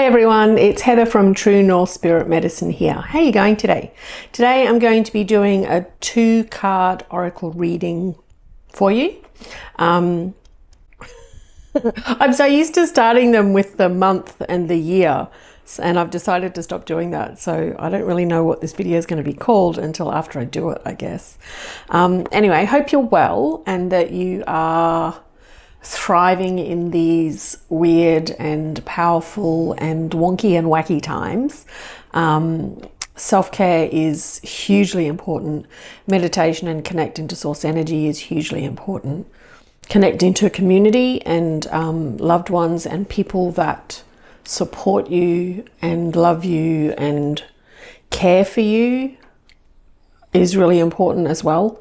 Hi everyone, it's Heather from True North Spirit Medicine here. How are you going today? Today I'm going to be doing a 2-card oracle reading for you. I'm so used to starting them with the month and the year, and I've decided to stop doing that. So I don't really know what this video is going to be called until after I do it, I guess. Anyway, I hope you're well and that you are thriving in these weird and powerful and wonky and wacky times. Self-care is hugely important. Meditation and connecting to source energy is hugely important. Connecting to a community and loved ones and people that support you and love you and care for you is really important as well.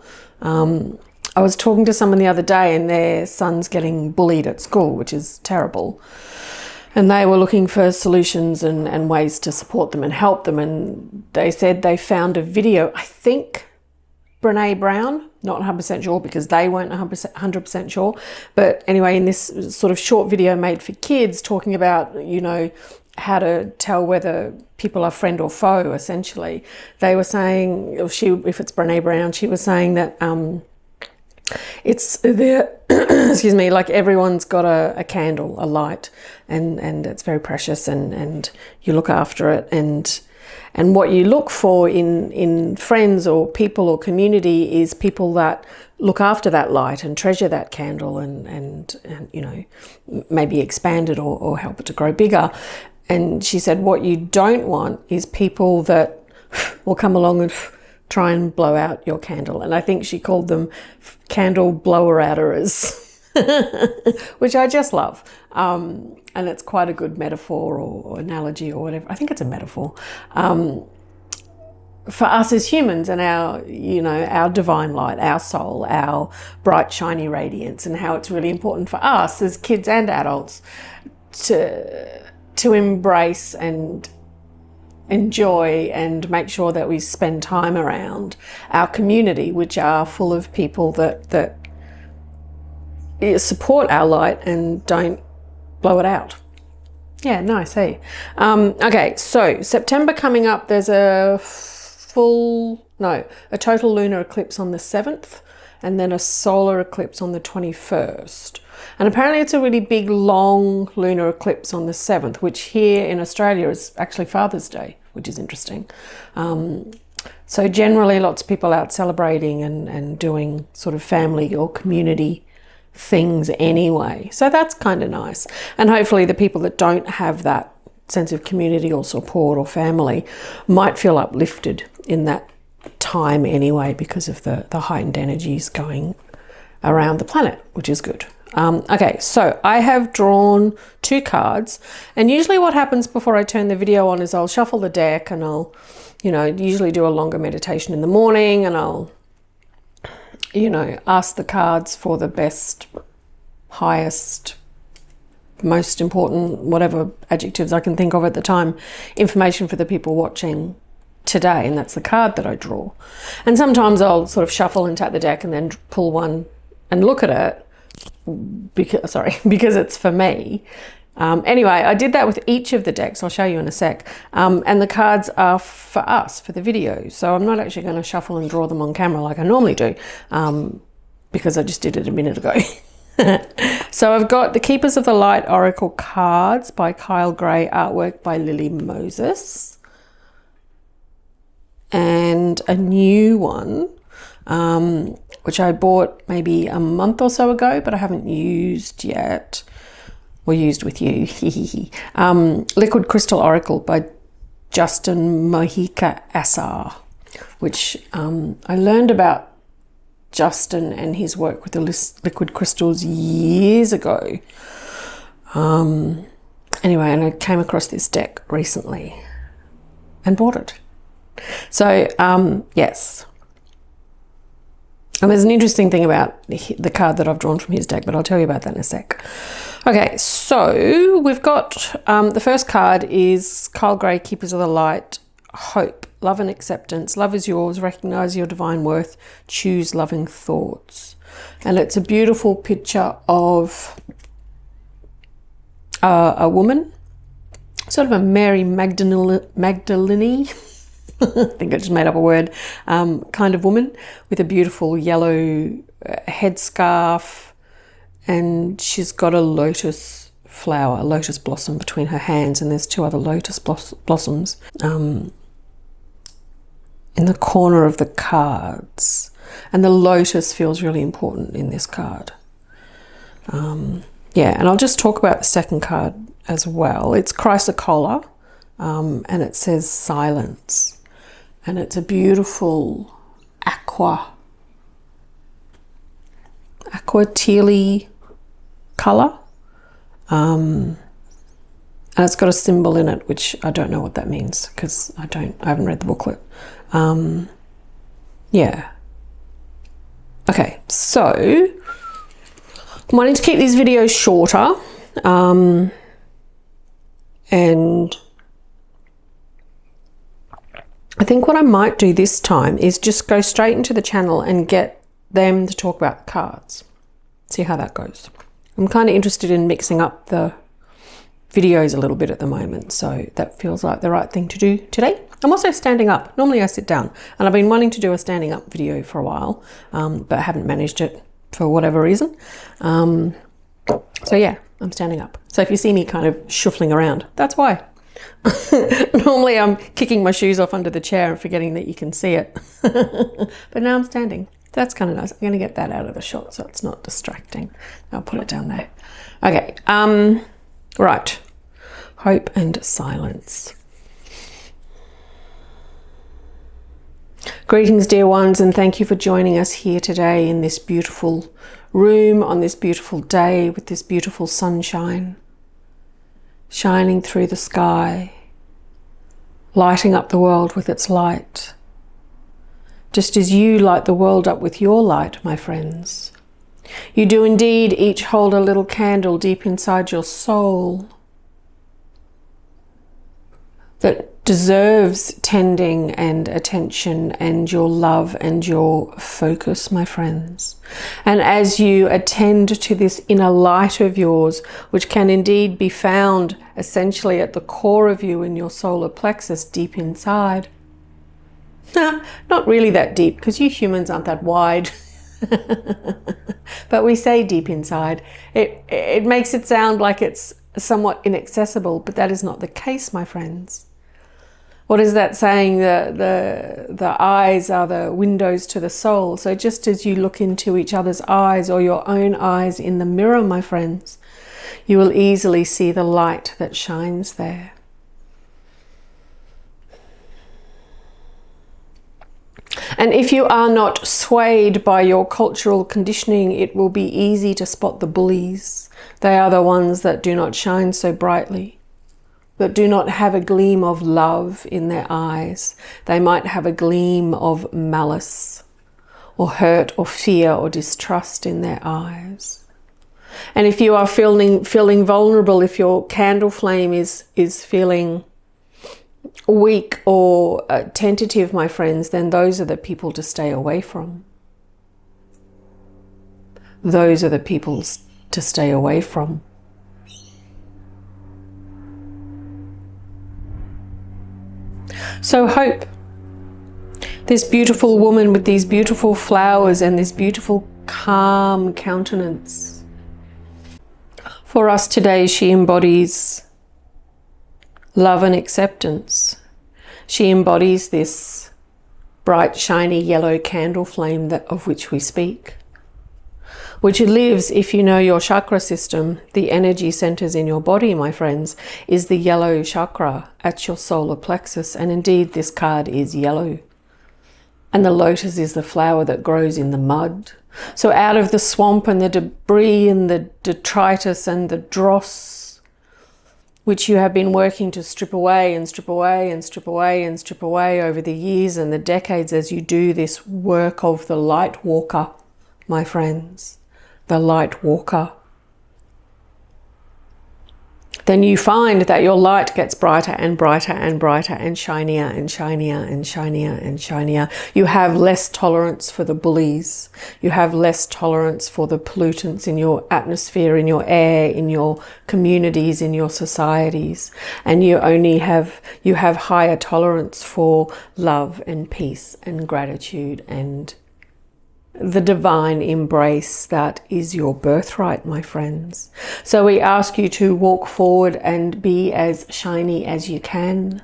I was talking to someone the other day and their son's getting bullied at school, which is terrible. And they were looking for solutions and ways to support them and help them. And they said they found a video, I think Brene Brown, not 100% sure because they weren't 100% sure. But anyway, in this sort of short video made for kids talking about, you know, how to tell whether people are friend or foe, essentially. They were saying, if it's Brene Brown, she was saying that it's the excuse me, like everyone's got a candle, a light, and it's very precious, and you look after it, and what you look for in friends or people or community is people that look after that light and treasure that candle and you know, maybe expand it or help it to grow bigger. And she said what you don't want is people that will come along and try and blow out your candle. And I think she called them candle blower-outers, which I just love. And it's quite a good metaphor or analogy or whatever. I think it's a metaphor. For us as humans and our, you know, our divine light, our soul, our bright, shiny radiance, and how it's really important for us as kids and adults to embrace and enjoy and make sure that we spend time around our community, which are full of people that support our light and don't blow it out. Yeah, nice, hey? Okay, so September coming up, there's a total lunar eclipse on the 7th and then a solar eclipse on the 21st. And apparently it's a really big, long lunar eclipse on the 7th, which here in Australia is actually Father's Day, which is interesting. So generally lots of people out celebrating and doing sort of family or community things anyway. So that's kind of nice. And hopefully the people that don't have that sense of community or support or family might feel uplifted in that time anyway because of the heightened energies going around the planet, which is good. Okay, so I have drawn 2 cards, and usually what happens before I turn the video on is I'll shuffle the deck and I'll, you know, usually do a longer meditation in the morning, and I'll, you know, ask the cards for the best, highest, most important, whatever adjectives I can think of at the time, information for the people watching today, and that's the card that I draw. And sometimes I'll sort of shuffle and tap the deck and then pull one and look at it because it's for me. Anyway, I did that with each of the decks. I'll show you in a sec. And the cards are for us, for the video. So I'm not actually going to shuffle and draw them on camera like I normally do, because I just did it a minute ago. So I've got the Keepers of the Light Oracle cards by Kyle Gray, artwork by Lily Moses, and a new one, which I bought maybe a month or so ago, but I haven't used yet, or used with you. Liquid Crystal Oracle by Justin Moikeha Asar, which I learned about Justin and his work with the liquid crystals years ago. Anyway, and I came across this deck recently and bought it. So, yes. And there's an interesting thing about the card that I've drawn from his deck, but I'll tell you about that in a sec. Okay, so we've got the first card is Kyle Gray, Keepers of the Light, Hope, Love and Acceptance. Love is yours. Recognize your divine worth. Choose loving thoughts. And it's a beautiful picture of a woman sort of a Mary Magdalene I think I just made up a word, kind of woman with a beautiful yellow headscarf, and she's got a lotus flower, a lotus blossom between her hands, and there's 2 other lotus blossoms in the corner of the cards. And the lotus feels really important in this card. Yeah, and I'll just talk about the second card as well. It's Chrysocolla, and it says silence. And it's a beautiful aqua tealy colour. And it's got a symbol in it, which I don't know what that means because I haven't read the booklet. Yeah. Okay, so I'm wanting to keep these videos shorter, and I think what I might do this time is just go straight into the channel and get them to talk about the cards. See how that goes. I'm kind of interested in mixing up the videos a little bit at the moment, so that feels like the right thing to do today. I'm also standing up. Normally I sit down, and I've been wanting to do a standing up video for a while, but I haven't managed it for whatever reason. So yeah, I'm standing up. So if you see me kind of shuffling around, that's why. Normally I'm kicking my shoes off under the chair and forgetting that you can see it. But now I'm standing. That's kind of nice. I'm going to get that out of the shot so it's not distracting. I'll put it down there. Okay, right. Hope and silence. Greetings, dear ones, and thank you for joining us here today in this beautiful room on this beautiful day with this beautiful sunshine shining through the sky, lighting up the world with its light, just as you light the world up with your light, my friends. You do indeed each hold a little candle deep inside your soul that deserves tending and attention and your love and your focus, my friends. And as you attend to this inner light of yours, which can indeed be found essentially at the core of you in your solar plexus, deep inside. Not really that deep, because you humans aren't that wide. But we say deep inside. It makes it sound like it's somewhat inaccessible, but that is not the case, my friends. What is that saying? The eyes are the windows to the soul. So just as you look into each other's eyes or your own eyes in the mirror, my friends, you will easily see the light that shines there. And if you are not swayed by your cultural conditioning, it will be easy to spot the bullies. They are the ones that do not shine so brightly, that do not have a gleam of love in their eyes. They might have a gleam of malice or hurt or fear or distrust in their eyes. And if you are feeling vulnerable, if your candle flame is feeling weak or tentative, my friends, then those are the people to stay away from. Those are the people to stay away from. So Hope, this beautiful woman with these beautiful flowers and this beautiful calm countenance. For us today, she embodies love and acceptance. She embodies this bright, shiny yellow candle flame of which we speak, which lives, if you know your chakra system, the energy centers in your body, my friends, is the yellow chakra at your solar plexus. And indeed, this card is yellow. And the lotus is the flower that grows in the mud. So out of the swamp and the debris and the detritus and the dross, which you have been working to strip away and strip away and strip away and strip away over the years and the decades as you do this work of the light walker, my friends, the light walker. then you find that your light gets brighter and brighter and brighter and shinier and shinier and shinier and shinier. You have less tolerance for the bullies. You have less tolerance for the pollutants in your atmosphere, in your air, in your communities, in your societies. And you have higher tolerance for love and peace and gratitude and the divine embrace that is your birthright, my friends. So we ask you to walk forward and be as shiny as you can.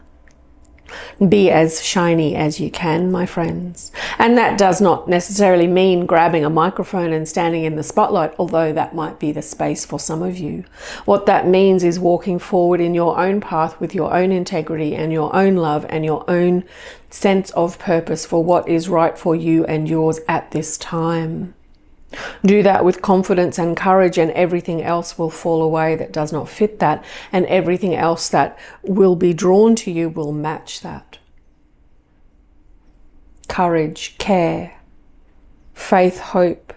Be as shiny as you can, my friends. And that does not necessarily mean grabbing a microphone and standing in the spotlight, although that might be the space for some of you. What that means is walking forward in your own path with your own integrity and your own love and your own sense of purpose for what is right for you and yours at this time. Do that with confidence and courage, and everything else will fall away that does not fit that, and everything else that will be drawn to you will match that. Courage, care, faith, hope,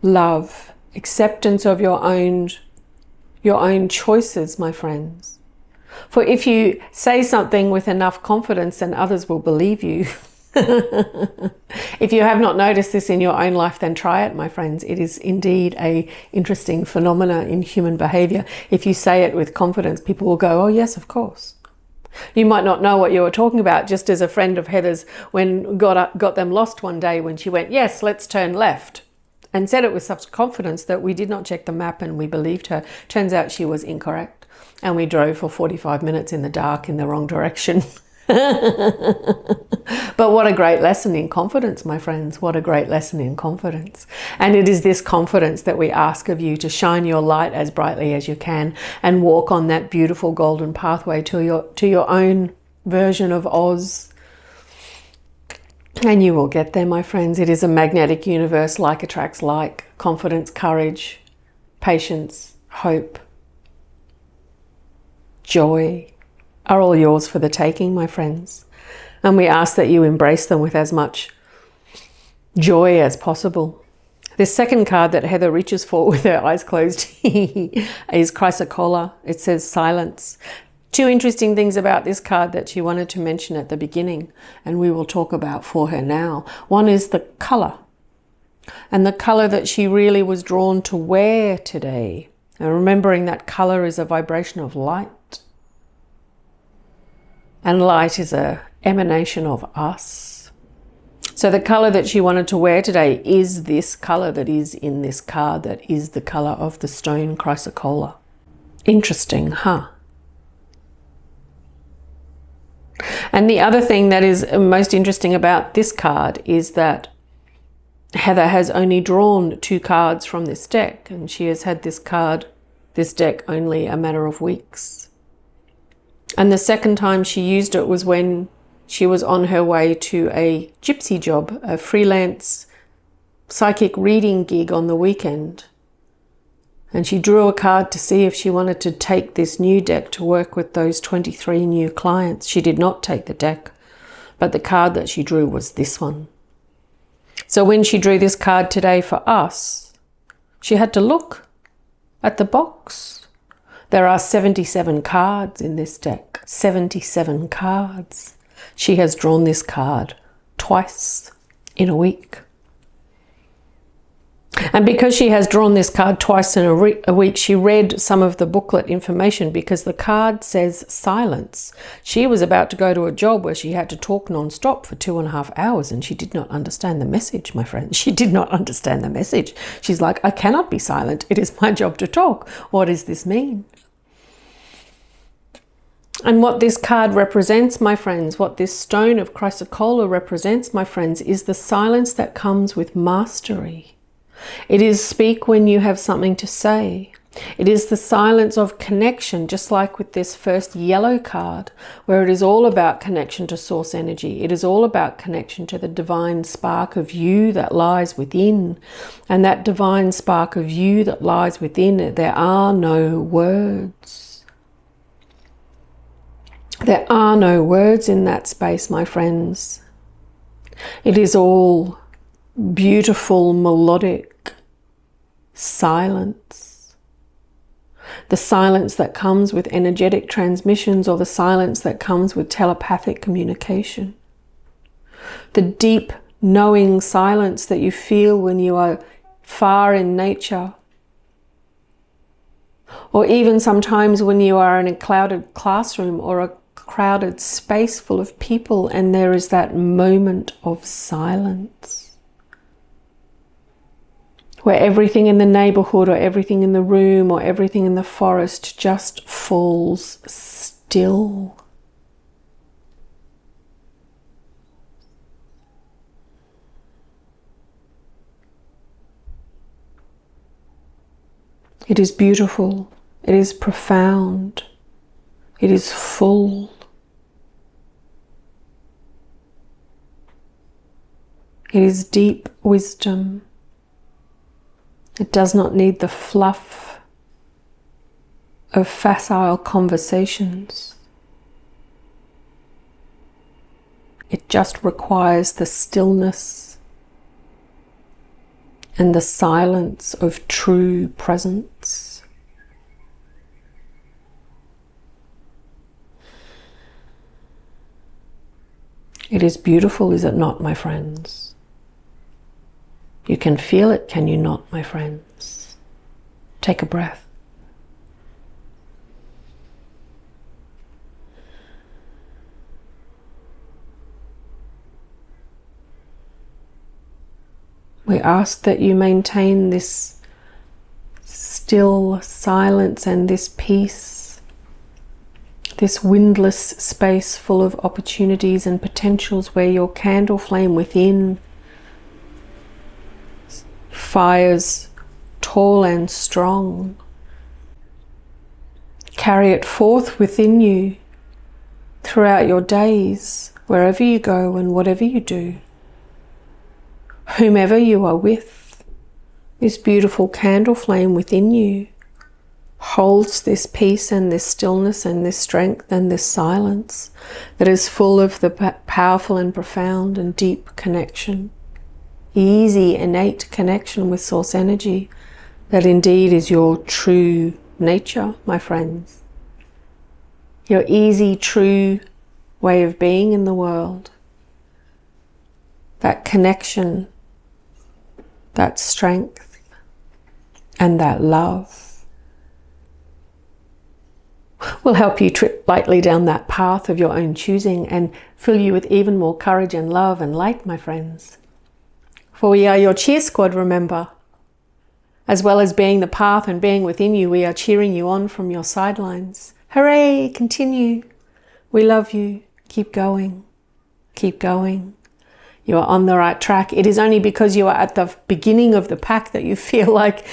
love, acceptance of your own choices, my friends. For if you say something with enough confidence, then others will believe you. If you have not noticed this in your own life, then try it, my friends. It is indeed an interesting phenomena in human behavior. If you say it with confidence, people will go, oh yes, of course. You might not know what you were talking about, just as a friend of Heather's when got them lost one day when she went, yes, let's turn left, and said it with such confidence that we did not check the map and we believed her. Turns out she was incorrect, and we drove for 45 minutes in the dark in the wrong direction. But what a great lesson in confidence, my friends. What a great lesson in confidence. And it is this confidence that we ask of you to shine your light as brightly as you can and walk on that beautiful golden pathway to your own version of Oz. And you will get there, my friends. It is a magnetic universe. Like attracts like. Confidence, courage, patience, hope, joy are all yours for the taking, my friends. And we ask that you embrace them with as much joy as possible. This second card that Heather reaches for with her eyes closed is Chrysocolla. It says silence. Two interesting things about this card that she wanted to mention at the beginning, and we will talk about for her now. One is the color, and the color that she really was drawn to wear today. And remembering that color is a vibration of light. And light is an emanation of us. So the color that she wanted to wear today is this color that is in this card, that is the color of the stone Chrysocolla. Interesting, huh? And the other thing that is most interesting about this card is that Heather has only drawn 2 cards from this deck, and she has had this deck only a matter of weeks. And the second time she used it was when she was on her way to a gypsy job, a freelance psychic reading gig on the weekend. And she drew a card to see if she wanted to take this new deck to work with those 23 new clients. She did not take the deck, but the card that she drew was this one. So when she drew this card today for us, she had to look at the box. There are 77 cards in this deck. 77 cards. She has drawn this card twice in a week. And because she has drawn this card twice in a week, she read some of the booklet information because the card says silence. She was about to go to a job where she had to talk non-stop for 2.5 hours, and she did not understand the message, my friend. She did not understand the message. She's like, I cannot be silent. It is my job to talk. What does this mean? And what this card represents, my friends, what this stone of Chrysocolla represents, my friends, is the silence that comes with mastery. It is speak when you have something to say. It is the silence of connection, just like with this first yellow card, where it is all about connection to source energy. It is all about connection to the divine spark of you that lies within. And that divine spark of you that lies within, there are no words. There are no words in that space, my friends. It is all beautiful, melodic silence. the silence that comes with energetic transmissions, or the silence that comes with telepathic communication. The deep knowing silence that you feel when you are far in nature, or even sometimes when you are in a crowded classroom or a crowded space full of people and there is that moment of silence where everything in the neighborhood or everything in the room or everything in the forest just falls still. It is beautiful, it is profound, it is full. It is deep wisdom. It does not need the fluff of facile conversations. It just requires the stillness and the silence of true presence. It is beautiful, is it not, my friends? You can feel it, can you not, my friends? Take a breath. We ask that you maintain this still silence and this peace, this windless space full of opportunities and potentials where your candle flame within fires tall and strong. Carry it forth within you throughout your days, wherever you go and whatever you do. Whomever you are with, this beautiful candle flame within you holds this peace and this stillness and this strength and this silence that is full of the powerful and profound and deep connection, easy, innate connection with source energy that indeed is your true nature, my friends. Your easy, true way of being in the world. That connection, that strength, and that love will help you trip lightly down that path of your own choosing and fill you with even more courage and love and light, my friends. For we are your cheer squad, remember. As well as being the path and being within you, we are cheering you on from your sidelines. Hooray, continue. We love you. Keep going. Keep going. You are on the right track. It is only because you are at the beginning of the pack that you feel like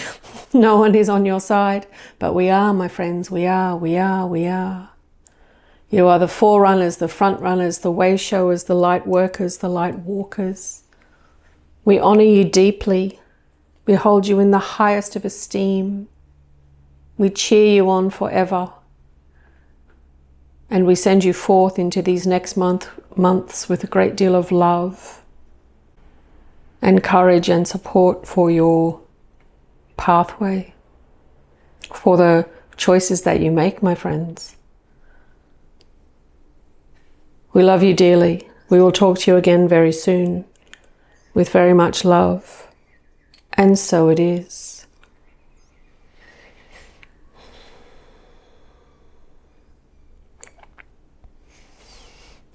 no one is on your side. But we are, my friends. We are, we are, we are. You are the forerunners, the front runners, the way showers, the light workers, the light walkers. We honor you deeply. We hold you in the highest of esteem. We cheer you on forever. And we send you forth into these next months with a great deal of love and courage and support for your pathway, for the choices that you make, my friends. We love you dearly. We will talk to you again very soon with very much love. And so it is.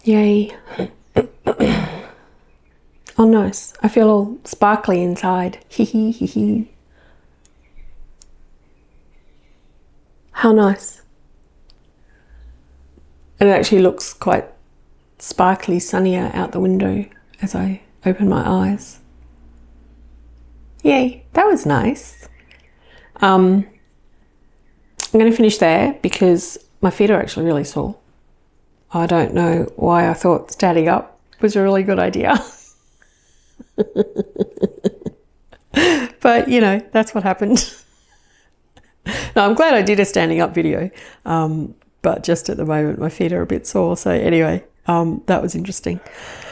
Yay. Oh, nice. I feel all sparkly inside. Hee hee hee hee. How nice. And it actually looks quite sparkly, sunnier out the window as I open my eyes. Yay, that was nice. I'm going to finish there because my feet are actually really sore. I don't know why I thought standing up was a really good idea. But, you know, that's what happened. No, I'm glad I did a standing up video. But just at the moment, my feet are a bit sore. So anyway, that was interesting.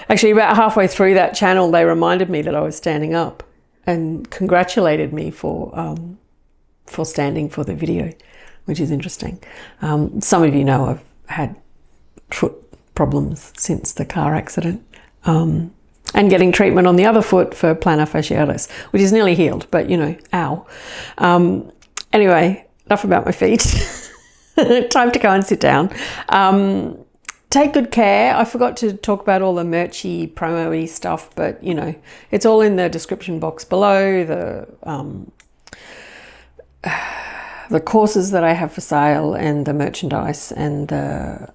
Actually, about halfway through that channel, they reminded me that I was standing up and congratulated me for standing for the video. which is interesting. Some of you know I've had foot problems since the car accident, and getting treatment on the other foot for plantar fasciitis, which is nearly healed, but you know, ow. Anyway, enough about my feet. Time to go and sit down. Take good care. I forgot to talk about all the merchy, promo-y stuff, but you know, it's all in the description box below. The courses that I have for sale and the merchandise and the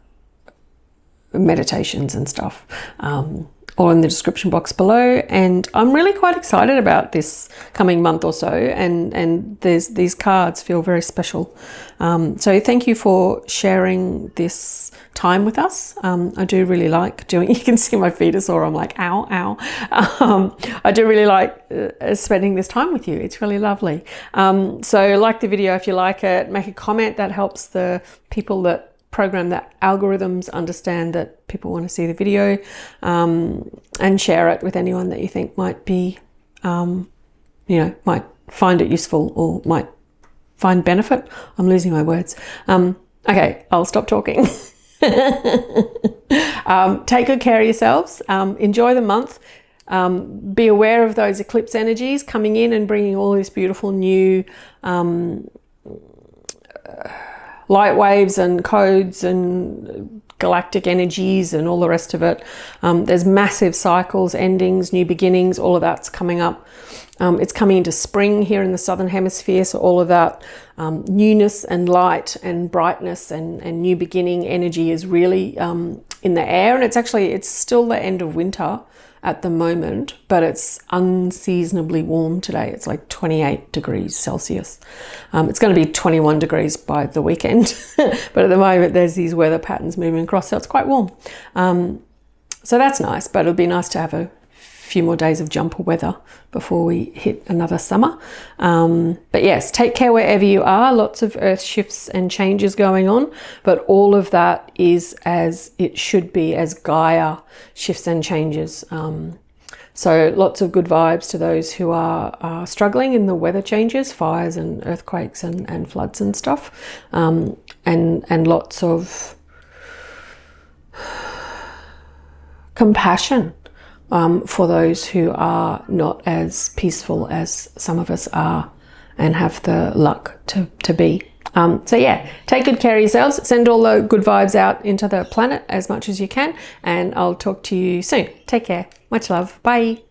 meditations and stuff, all in the description box below. And I'm really quite excited about this coming month or so, and these cards feel very special. So thank you for sharing this time with us. I do really like doing, you can see my feet are sore, I'm like ow, ow. I do really like spending this time with you. It's really lovely. So like the video if you like it, make a comment. That helps the people that program the algorithms understand that people want to see the video, and share it with anyone that you think might be, might find it useful or might find benefit. I'm losing my words. Okay, I'll stop talking. Take good care of yourselves. Enjoy the month. Be aware of those eclipse energies coming in and bringing all this beautiful new light waves and codes and galactic energies and all the rest of it. There's massive cycles, endings, new beginnings, all of that's coming up. It's coming into spring here in the southern hemisphere, so all of that newness and light and brightness and new beginning energy is really in the air. And it's still the end of winter at the moment, but it's unseasonably warm today. It's like 28 degrees Celsius. It's going to be 21 degrees by the weekend, but at the moment there's these weather patterns moving across, so it's quite warm. So that's nice, but it'll be nice to have a few more days of jumper weather before we hit another summer. But yes, take care wherever you are. Lots of earth shifts and changes going on, but all of that is as it should be, as Gaia shifts and changes. So lots of good vibes to those who are struggling in the weather changes, fires and earthquakes and floods and stuff, and lots of compassion for those who are not as peaceful as some of us are and have the luck to be. So yeah, take good care of yourselves. Send all the good vibes out into the planet as much as you can, and I'll talk to you soon. Take care. Much love. Bye.